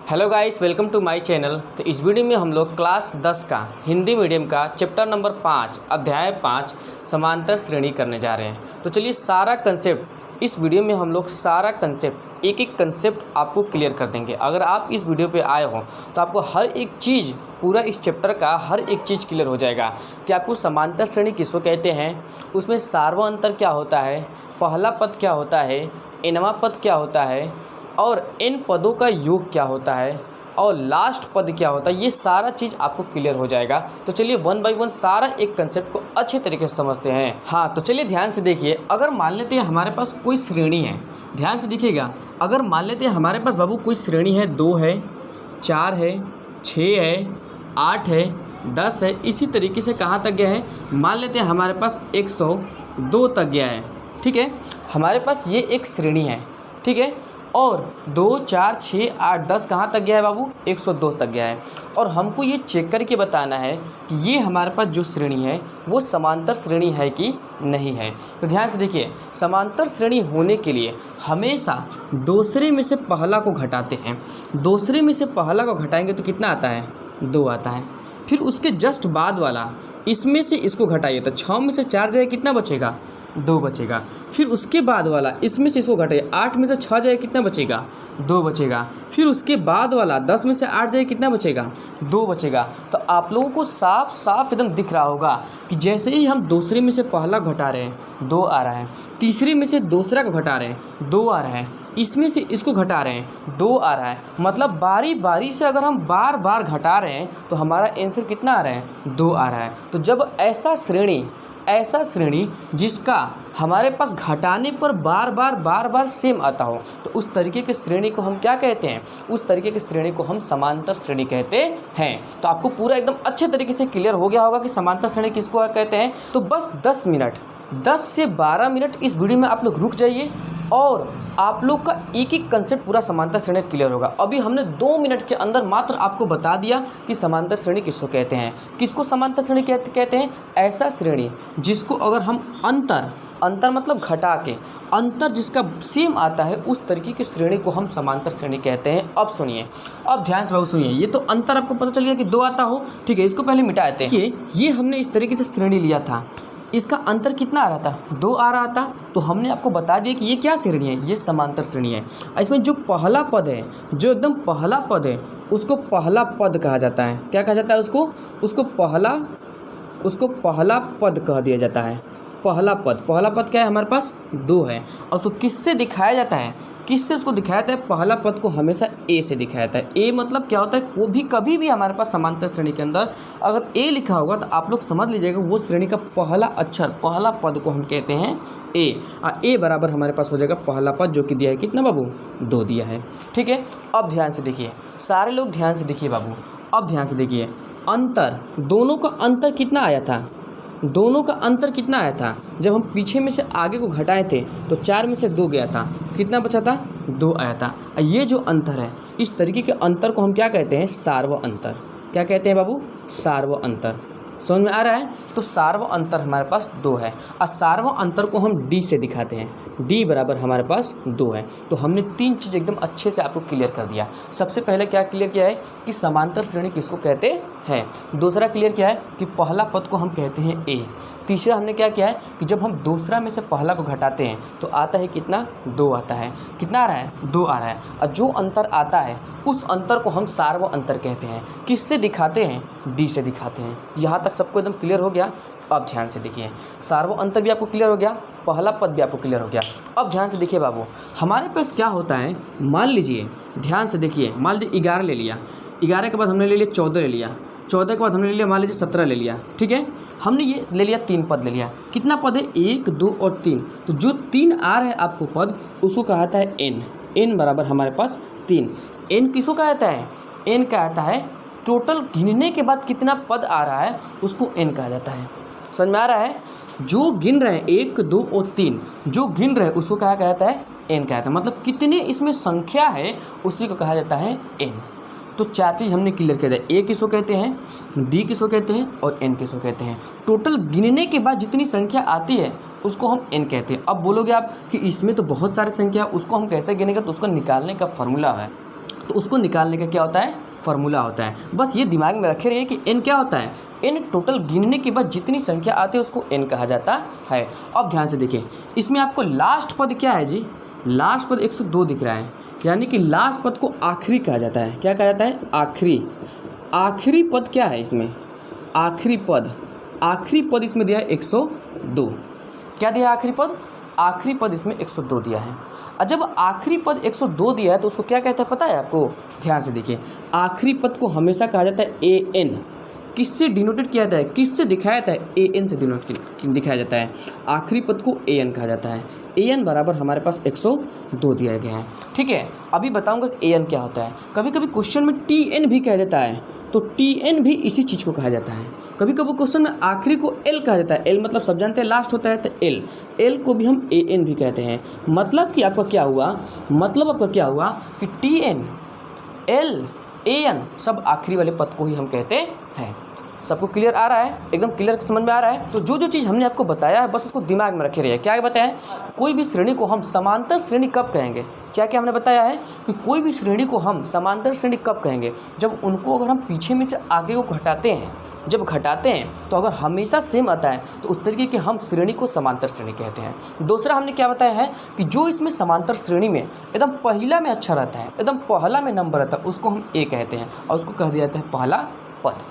Hello guys, welcome to my channel. तो इस video में हम लोग क्लास 10 का हिंदी मीडियम का चैप्टर नंबर 5 अध्याय 5 समांतर श्रेणी करने जा रहे हैं। तो चलिए सारा कंसेप्ट इस वीडियो में हम लोग सारा कंसेप्ट एक एक कंसेप्ट आपको क्लियर कर देंगे। अगर आप इस वीडियो पे आए हो तो आपको हर एक चीज़ पूरा इस चैप्टर का हर एक चीज़ क्लियर हो जाएगा कि आपको समांतर श्रेणी किसको कहते हैं, उसमें सार्वत्रिक अंतर क्या होता है, पहला पद क्या होता है, nवां पद क्या होता है और इन पदों का योग क्या होता है और लास्ट पद क्या होता है। ये सारा चीज़ आपको क्लियर हो जाएगा। तो चलिए वन बाय वन सारा एक कंसेप्ट को अच्छे तरीके से समझते हैं। हाँ, तो चलिए ध्यान से देखिए। अगर मान लेते हैं हमारे पास कोई श्रेणी है, ध्यान से देखिएगा। अगर मान लेते हैं हमारे पास बाबू कोई श्रेणी है, 2 है, 4 है, 6 है, 8 है, 10 है, इसी तरीके से कहाँ तक गया है, मान लेते हैं हमारे पास 102 तक गया है। ठीक है, हमारे पास ये एक श्रेणी है। ठीक है, और 2, 4, 6, 8, 10 कहाँ तक गया है बाबू, 102 तक गया है। और हमको ये चेक करके बताना है कि ये हमारे पास जो श्रेणी है वो समांतर श्रेणी है कि नहीं है। तो ध्यान से देखिए, समांतर श्रेणी होने के लिए हमेशा दूसरे में से पहला को घटाते हैं। दूसरे में से पहला को घटाएंगे तो कितना आता है, 2 आता है। फिर उसके जस्ट बाद वाला इसमें से इसको घटाइए तो 6 में से 4 जाए कितना बचेगा, 2 बचेगा। फिर उसके बाद वाला इसमें से इसको घटाइए, 8 में से 6 जाए कितना बचेगा, 2 बचेगा। फिर उसके बाद वाला 10 में से 8 जाए कितना बचेगा, 2 बचेगा। तो आप लोगों को साफ साफ एकदम दिख रहा होगा कि जैसे ही हम दूसरे में से पहला घटा रहे हैं 2 आ रहा है, तीसरे में से दूसरा को घटा रहे हैं 2 आ रहा है, इसमें से इसको घटा रहे हैं 2 आ रहा है। मतलब बारी बारी से अगर हम बार बार घटा रहे हैं तो हमारा आंसर कितना आ रहा है, 2 आ रहा है। तो जब ऐसा श्रेणी जिसका हमारे पास घटाने पर बार बार सेम आता हो तो उस तरीके के श्रेणी को हम क्या कहते हैं, उस तरीके की श्रेणी को हम समांतर श्रेणी कहते हैं। तो आपको पूरा एकदम अच्छे तरीके से क्लियर हो गया होगा कि समांतर श्रेणी किसको कहते हैं। तो बस 10 से 12 मिनट इस वीडियो में आप लोग रुक जाइए और आप लोग का एक एक कंसेप्ट पूरा समांतर श्रेणी क्लियर होगा। अभी हमने 2 मिनट के अंदर मात्र आपको बता दिया कि समांतर श्रेणी किसको कहते हैं। किसको समांतर श्रेणी कहते हैं, ऐसा श्रेणी जिसको अगर हम अंतर मतलब घटा के अंतर जिसका सेम आता है उस तरीके की श्रेणी को हम समांतर श्रेणी कहते हैं। अब सुनिए, अब ध्यान से बाबू सुनिए। ये तो अंतर आपको पता चल गया कि 2 आता हो, ठीक है। इसको पहले मिटा देते हैं। ये हमने इस तरीके से श्रेणी लिया था, इसका अंतर कितना आ रहा था, 2 आ रहा था। तो हमने आपको बता दिया कि ये क्या श्रेणी है, ये समांतर श्रेणी है। इसमें जो पहला पद है, जो एकदम पहला पद है, उसको पहला पद कहा जाता है। क्या कहा जाता है उसको पहला पद कह दिया जाता है। पहला पद क्या है, हमारे पास 2 है। और उसको किससे दिखाया जाता है, किससे उसको दिखाया जाता है, पहला पद को हमेशा ए से दिखाया जाता है। ए मतलब क्या होता है, वो भी कभी भी हमारे पास समांतर श्रेणी के अंदर अगर ए लिखा होगा तो आप लोग समझ लीजिएगा वो श्रेणी का पहला अक्षर, पहला पद को हम कहते हैं ए। ए बराबर हमारे पास हो जाएगा पहला पद, जो कि दिया है कितना बाबू, 2 दिया है। ठीक है, अब ध्यान से देखिए, सारे लोग ध्यान से देखिए बाबू। अब ध्यान से देखिए, अंतर, दोनों का अंतर कितना आया था, दोनों का अंतर कितना आया था, जब हम पीछे में से आगे को घटाए थे तो 4 में से 2 गया था, कितना बचा था, 2 आया था। ये जो अंतर है, इस तरीके के अंतर को हम क्या कहते हैं, सार्वत्रिक अंतर। क्या कहते हैं बाबू, सार्वत्रिक अंतर। समझ में आ रहा है। तो सार्वत्रिक अंतर हमारे पास 2 है और सार्वत्रिक अंतर को हम डी से दिखाते हैं। डी बराबर हमारे पास 2 है। तो हमने 3 चीज़ एकदम अच्छे से आपको क्लियर कर दिया। सबसे पहले क्या क्लियर किया है कि समांतर श्रेणी किसको कहते हैं। दूसरा क्लियर किया है कि पहला पद को हम कहते हैं ए। तीसरा हमने क्या किया है कि जब हम दूसरा में से पहला को घटाते हैं तो आता है कितना, 2 आता है। कितना आ रहा है, 2 आ रहा है। और जो अंतर आता है उस अंतर को हम सार्वत्रिक अंतर कहते हैं। किससे दिखाते हैं, डी से दिखाते हैं। यहाँ तक सबको एकदम क्लियर हो गया। अब ध्यान से देखिए, सार्वत्रिक अंतर भी आपको क्लियर हो गया, पहला पद भी आपको क्लियर हो गया। अब ध्यान से देखिए बाबू, हमारे पास क्या होता है, मान लीजिए, ध्यान से देखिए, मान लीजिए 11 ले लिया, 11 के बाद हमने ले लिया 14 ले लिया, 14 के बाद हमने ले लिया मान लीजिए 17 ले लिया। ठीक है, हमने ये ले लिया 3 पद ले लिया। कितना पद है, 1, 2 और 3। तो जो 3 आ रहा है आपको पद, उसको कहा जाता है एन। एन बराबर हमारे पास 3। एन किसको कहा जाता है, एन कहा जाता है टोटल गिनने के बाद कितना पद आ रहा है उसको एन कहा जाता है। समझ में आ रहा है। जो गिन रहे हैं 1, 2 और 3, जो गिन रहे हैं उसको क्या कहा जाता है, एन कहा जाता है। मतलब कितने इसमें संख्या है उसी को कहा जाता है एन। तो 4 चीज़ हमने क्लियर कर दिया। ए किसको कहते हैं, डी किसको कहते हैं और एन किसको कहते हैं। टोटल गिनने के बाद जितनी संख्या आती है उसको हम एन कहते हैं। अब बोलोगे आप कि इसमें तो बहुत सारी संख्या, उसको हम कैसे गिनेंगे, तो उसको निकालने का फॉर्मूला है तो उसको निकालने का क्या होता है, फार्मूला होता है। बस ये दिमाग में रखे रहिए कि n क्या होता है, n टोटल गिनने के बाद जितनी संख्या आती है उसको n कहा जाता है। अब ध्यान से देखिए, इसमें आपको लास्ट पद क्या है जी, लास्ट पद 102 दिख रहा है, यानी कि लास्ट पद को आखिरी कहा जाता है। क्या कहा जाता है, आखिरी। आखिरी पद क्या है इसमें, आखिरी पद इसमें दिया है 102। क्या दिया है आखिरी पद, आखिरी पद इसमें 102 दिया है। और जब आखिरी पद 102 दिया है तो उसको क्या कहता है पता है आपको, ध्यान से देखिए, आखिरी पद को हमेशा कहा जाता है an। किससे डिनोटेड किया जाता है, किससे दिखाया जाता है, an से डिनोट दिखाया जाता है। आखिरी पद को an कहा जाता है। an बराबर हमारे पास 102 दिया गया है। ठीक है, अभी बताऊंगा कि an क्या होता है। कभी कभी क्वेश्चन में tn भी कह देता है, तो tn भी इसी चीज़ को कहा जाता है। कभी कभी क्वेश्चन में आखिरी को l कहा जाता है, l मतलब सब जानते हैं लास्ट होता है, तो l को भी हम an भी कहते हैं। मतलब कि आपका क्या हुआ, मतलब आपका क्या हुआ कि tn, l, an सब आखिरी वाले पद को ही हम कहते हैं। सबको क्लियर आ रहा है, एकदम क्लियर समझ में आ रहा है। तो जो चीज़ हमने आपको बताया है बस उसको दिमाग में रखे रहिए। क्या बताया है, कोई भी श्रेणी को हम समांतर श्रेणी कब कहेंगे, क्या क्या हमने बताया है कि कोई भी श्रेणी को हम समांतर श्रेणी कब कहेंगे, जब उनको अगर हम पीछे में से आगे को घटाते हैं, जब घटाते हैं तो अगर हमेशा सेम आता है तो उस तरीके के हम श्रेणी को समांतर श्रेणी कहते हैं। दूसरा हमने क्या बताया है कि जो इसमें समांतर श्रेणी में एकदम पहला में अच्छा रहता है, एकदम पहला में नंबर रहता है, उसको हम ए कहते हैं और उसको कह दिया जाता है पहला पद।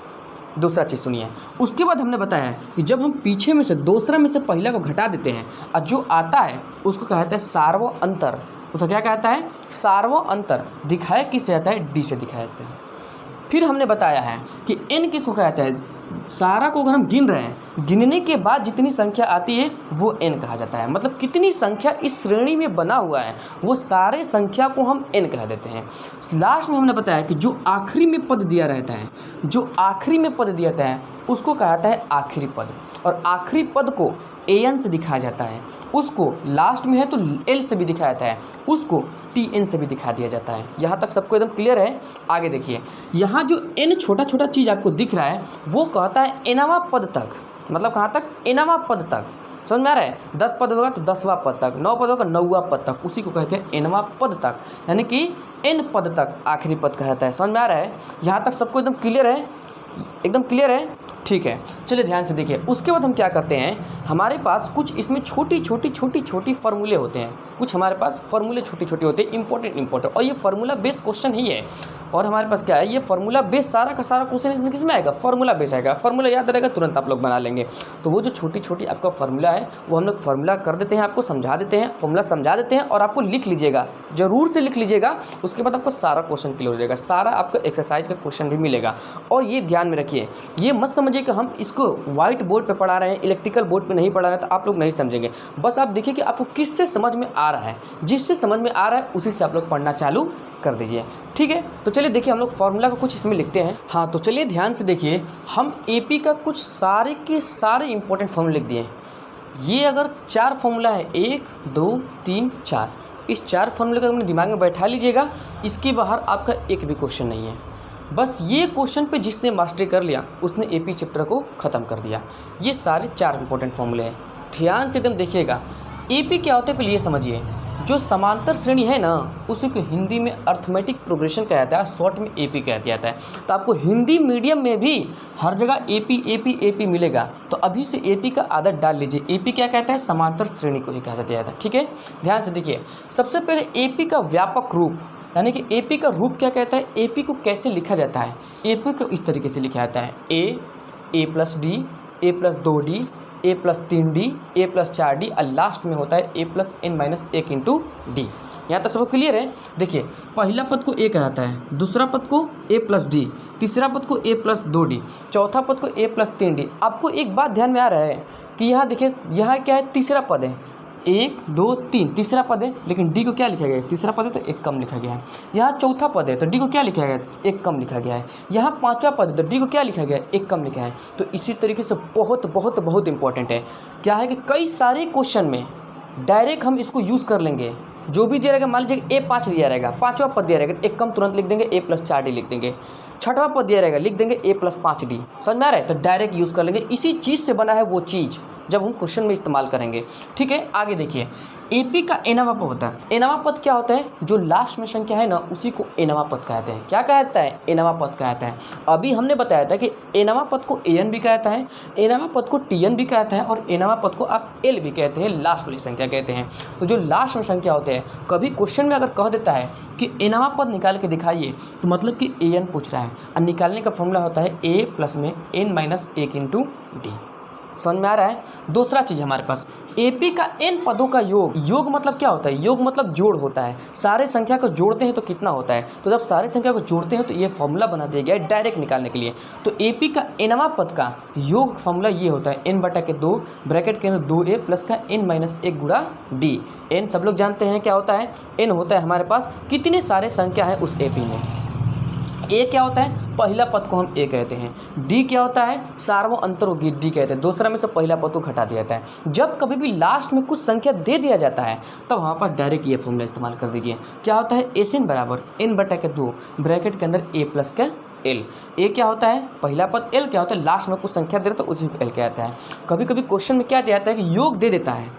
दूसरा चीज़ सुनिए, उसके बाद हमने बताया है कि जब हम पीछे में से दूसरा में से पहला को घटा देते हैं और जो आता है उसको कहा जाता है सार्व अंतर। उसका क्या कहता है, सार्व अंतर। दिखाया किससे जाता है, डी से दिखाया जाता है। फिर हमने बताया है कि n किसको कहता है, सारा को अगर हम गिन रहे हैं, गिनने के बाद जितनी संख्या आती है वो n कहा जाता है। मतलब कितनी संख्या इस श्रेणी में बना हुआ है वो सारे संख्या को हम n कह देते हैं। लास्ट में हमने बताया कि जो आखिरी में पद दिया रहता है, जो आखिरी में पद दिया जाता है उसको कहा जाता है आखिरी पद, और आखिरी पद को an से दिखाया जाता है, उसको लास्ट में है तो l से भी दिखाया जाता है, उसको tn से भी दिखा दिया जाता है। यहाँ तक सबको एकदम क्लियर है। आगे देखिए, यहाँ जो n छोटा छोटा चीज़ आपको दिख रहा है वो कहता है nवां पद तक। मतलब कहाँ तक, nवां पद तक। समझ में आ रहा है, 10 पद होगा तो 10वां पद तक, 9 पद होगा 9वां पद तक, उसी को कहते हैं nवां पद तक, यानी कि n पद तक आखिरी पद कहता है। समझ में आ रहा है, यहाँ तक सबको एकदम क्लियर है, एकदम क्लियर है। ठीक है, चलिए ध्यान से देखिए। उसके बाद हम क्या करते हैं, हमारे पास कुछ इसमें छोटी छोटी फार्मूले होते हैं, कुछ हमारे पास फार्मूले छोटे छोटे होते हैं, इंपॉर्टेंट, और ये फार्मूला बेस्ड क्वेश्चन ही है। और हमारे पास क्या है, ये फार्मूला बेस्ड सारा का सारा क्वेश्चन किस में आएगा, फार्मूला बेस्ड आएगा। फार्मूला याद रहेगा तुरंत आप लोग बना लेंगे। तो वो जो छोटी छोटी आपका फार्मूला है वो हम लोग फार्मूला कर देते हैं, आपको समझा देते हैं, फार्मूला समझा देते हैं और आपको लिख लीजिएगा, जरूर से लिख लीजिएगा। उसके बाद आपको सारा क्वेश्चन क्लियर हो जाएगा, सारा आपको एक्सरसाइज का क्वेश्चन भी मिलेगा। और ये ध्यान में रखिए, ये मत समझिए कि हम इसको व्हाइट बोर्ड पे पढ़ा रहे हैं, इलेक्ट्रिकल बोर्ड पे नहीं पढ़ा रहे हैं तो आप लोग नहीं समझेंगे। बस आप देखिए कि आपको किससे समझ में आ रहा है, जिससे समझ में आ रहा है उसी से आप लोग पढ़ना चालू कर दीजिए। ठीक है, तो चलिए देखिए हम लोग फार्मूला का कुछ इसमें लिखते हैं। हाँ, तो चलिए ध्यान से देखिए, हम एपी का कुछ सारे के सारे इंपॉर्टेंट फार्मूले लिख दिए। ये अगर 4 फार्मूला है, 1 2 3 4, इस 4 फार्मूले को अपने दिमाग में बैठा लीजिएगा। इसके बाहर आपका एक भी क्वेश्चन नहीं है। बस ये क्वेश्चन पे जिसने मास्टरी कर लिया उसने एपी चैप्टर को ख़त्म कर दिया। ये सारे 4 इंपॉर्टेंट फार्मूले हैं, ध्यान से एकदम देखिएगा। एपी क्या होता है पहले ये समझिए। जो समांतर श्रेणी है ना उसी को हिंदी में अर्थमेटिक प्रोग्रेशन कहा जाता है, शॉर्ट में एपी कहा जाता है। तो आपको हिंदी मीडियम में भी हर जगह एपी मिलेगा, तो अभी से एपी का आदत डाल लीजिए। एपी क्या कहता है, समांतर श्रेणी को ही कहा जाता है। ठीक है, ध्यान से देखिए। सबसे पहले एपी का व्यापक रूप, यानी कि एपी का रूप क्या कहता है, एपी को कैसे लिखा जाता है। एपी को इस तरीके से लिखा जाता है, A plus D, A plus 2d, A plus 3d, A plus 4d, और लास्ट में होता है A plus n minus 1 into D. यहाँ तक सबको क्लियर है। देखिए, पहला पद को ए कहता है, दूसरा पद को ए प्लस डी, तीसरा पद को ए प्लस 2d, चौथा पद को ए प्लस 3d। आपको एक बात ध्यान में आ रहा है कि यहाँ देखिए, यहाँ क्या है, तीसरा पद है, 1 2 3 तीसरा पद है, लेकिन डी को क्या लिखा गया है, तीसरा पद है तो एक कम लिखा गया है। यहाँ चौथा पद है तो डी को क्या लिखा गया है, एक कम लिखा गया है। यहाँ पांचवा पद है तो डी को क्या लिखा गया है, एक कम लिखा है। तो इसी तरीके से बहुत बहुत बहुत इंपॉर्टेंट है क्या है कि कई सारे क्वेश्चन में डायरेक्ट हम इसको यूज़ कर लेंगे। जो भी दिया रहेगा, मान लीजिए A5 दिया रहेगा, पाँचवा पद दिया रहेगा, एक कम तुरंत लिख देंगे, ए प्लस 4d लिख देंगे। छठवा पद दिया रहेगा, लिख देंगे ए प्लस 5d। समझ में आ रहा है, तो डायरेक्ट यूज़ कर लेंगे। इसी चीज़ से बना है वो चीज़, जब हम क्वेश्चन में इस्तेमाल करेंगे। ठीक है, आगे देखिए एपी का एनवा पद होता है। एनवा पद क्या होता है? जो लास्ट में संख्या है ना उसी को एनवा पद कहते हैं। क्या कहता है? एनवा पद कहता है। अभी हमने बताया था कि एनवा पद को एन भी कहता है, एनवा पद को टीएन भी कहता है और एनवा पद को आप एल भी कहते हैं, लास्ट वाली संख्या कहते हैं। तो जो लास्ट में संख्या होते हैं, कभी क्वेश्चन में अगर कह देता है कि एनवा पद निकाल के दिखाइए तो मतलब कि एन पूछ रहा है और निकालने का फॉर्मूला होता है ए प्लस में एन माइनस 1 इंटू डी। समझ में आ रहा है? दूसरा चीज़ हमारे पास एपी का एन पदों का योग। योग मतलब क्या होता है? योग मतलब जोड़ होता है। सारे संख्या को जोड़ते हैं तो कितना होता है? तो जब सारे संख्या को जोड़ते हैं तो ये फॉर्मूला बना दिया गया है डायरेक्ट निकालने के लिए। तो एपी का एनवा पद का योग फॉर्मूला ये होता है एन बटा के 2 ब्रैकेट के अंदर 2a प्लस का एन माइनस 1 गुणा डी। एन सब लोग जानते हैं क्या होता है? एन होता है हमारे पास कितने सारे संख्या है उस एपी में। ए क्या होता है? पहला पद को हम ए कहते हैं। डी क्या होता है? सार्वो अंतरोगी डी कहते हैं। दूसरा में से पहला पद को घटा दिया जाता है। जब कभी भी लास्ट में कुछ संख्या दे दिया जाता है तब वहाँ पर डायरेक्ट ये फॉर्मूला इस्तेमाल कर दीजिए। क्या होता है? एस एन बराबर एन बटा के 2 ब्रैकेट के अंदर ए प्लस का एल। ए क्या होता है? पहला पद। एल क्या होता है? लास्ट में कुछ संख्या दे रहा तो उसी को एल कहता है। कभी कभी क्वेश्चन में क्या दिया जाता है कि योग दे देता है,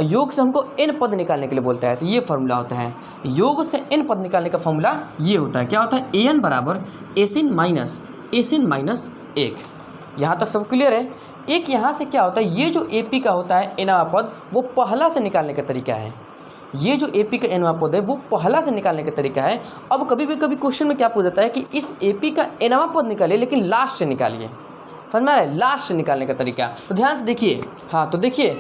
योग से हमको n पद निकालने के लिए बोलता है तो ये फार्मूला होता है। योग से n पद निकालने का फार्मूला ये होता है। क्या होता है? an बराबर एस एन माइनस 1। यहाँ तक सब क्लियर है? एक यहाँ से क्या होता है? ये जो AP का होता है एनवा पद वो पहला से निकालने का तरीका है। ये जो AP का एनवा पद है वो पहला से निकालने का तरीका है। अब कभी क्वेश्चन में क्या पूछ जाता है कि इस AP का एनवा पद निकालिए लेकिन लास्ट से निकालिए। समझ में आ रहा है? लास्ट से निकालने का तरीका। तो ध्यान से देखिए। हाँ तो देखिए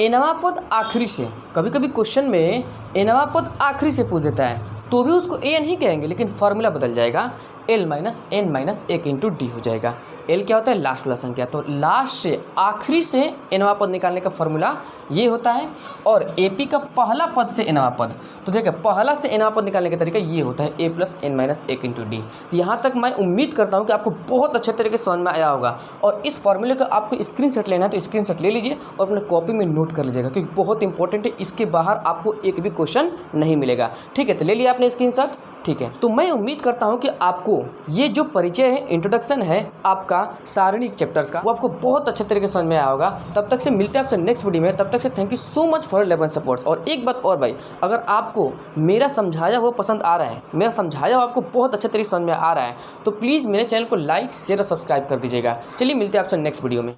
एनवा पद आखिरी से, कभी कभी क्वेश्चन में एनवा पद आखिरी से पूछ देता है तो भी उसको एन ही कहेंगे लेकिन फार्मूला बदल जाएगा, L minus n minus 1 into d हो जाएगा। एल क्या होता है? लास्ट वाला संख्या। तो लास्ट से आखिरी से एनवा पद निकालने का फार्मूला ये होता है। और एपी का पहला पद से एनवा पद, तो देखिए पहला से एनवा पद निकालने का तरीका ये होता है A plus N minus 1 into D. यहाँ तक मैं उम्मीद करता हूँ कि आपको बहुत अच्छे तरीके से समझ में आया होगा। और इस फॉर्मूले का आपको स्क्रीनशॉट लेना है तो स्क्रीनशॉट ले लीजिए और अपने कॉपी में नोट कर लीजिएगा क्योंकि बहुत इंपॉर्टेंट है। इसके बाहर आपको एक भी क्वेश्चन नहीं मिलेगा। ठीक है, तो ले लिया आपने स्क्रीनशॉट। ठीक है, तो मैं उम्मीद करता हूं कि आपको ये जो परिचय है, इंट्रोडक्शन है आपका सारणी चैप्टर्स का, वो आपको बहुत अच्छे तरीके से समझ में आया होगा। तब तक से मिलते हैं आपसे नेक्स्ट वीडियो में। तब तक से thank you so much for 11 supports. और एक बात और भाई, अगर आपको मेरा समझाया हुआ पसंद आ रहा है, मेरा समझाया हुआ आपको बहुत अच्छे तरीके से समझ में आ रहा है तो प्लीज़ मेरे चैनल को लाइक शेयर और सब्सक्राइब कर दीजिएगा। चलिए मिलते हैं आपसे नेक्स्ट वीडियो में।